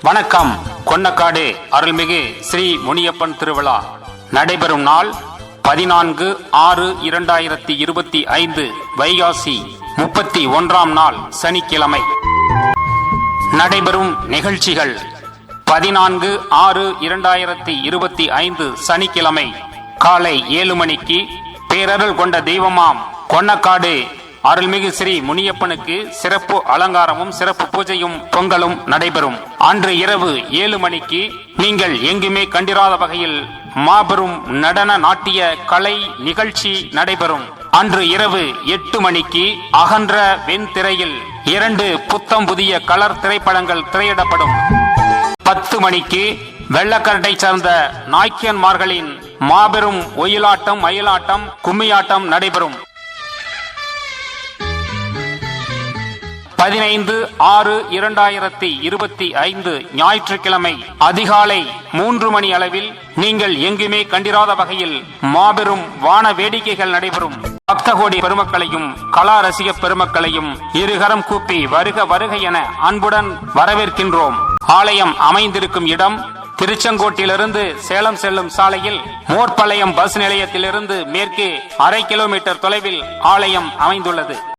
வணக்கம். கொன்னக்காடு அருள்மிகு ஸ்ரீ முனியப்பன் திருவிழா நடைபெறும் நாள் 14/6/2025 வைகாசி 31ஆம் நாள் சனிக்கிழமை. நடைபெறும் நிகழ்ச்சிகள்: 14/6/2025 சனிக்கிழமை காலை 7 மணிக்கு பேரருள் கொண்ட தெய்வமாம் கொன்னக்காடு அருள்மிகு ஸ்ரீ முனியப்பனுக்கு சிறப்பு அலங்காரமும் சிறப்பு பூஜையும் பொங்கலும் நடைபெறும். அன்று இரவு 7 மணிக்கு நீங்கள் எங்குமே கண்டிராத வகையில் மாபெரும் நடன நாட்டிய கலை நிகழ்ச்சி நடைபெறும். அன்று இரவு 8 மணிக்கு அகன்ற வெண்திரையில் 2 புத்தம் புதிய கலர் திரைப்படங்கள் திரையிடப்படும். 10 மணிக்கு வெள்ளக்கரட்டை சார்ந்த நாய்க்கியன்மார்களின் மாபெரும் ஒயிலாட்டம், மயிலாட்டம், கும்மியாட்டம் நடைபெறும். 15/6/2025 ஞாயிற்றுக்கிழமை அதிகாலை 3 மணி அளவில் நீங்கள் எங்குமே கண்டிராத வகையில் மாபெரும் வான வேடிக்கைகள் நடைபெறும். பக்தகோடி பெருமக்களையும் கலா ரசிக பெருமக்களையும் இருகரம் கூப்பி வருக வருக என அன்புடன் வரவேற்கின்றோம். ஆலயம் அமைந்திருக்கும் இடம் திருச்செங்கோட்டிலிருந்து சேலம் செல்லும் சாலையில் மோர்பாளையம் பஸ் நிலையத்திலிருந்து மேற்கே 1/2 கிலோமீட்டர் தொலைவில் ஆலயம் அமைந்துள்ளது.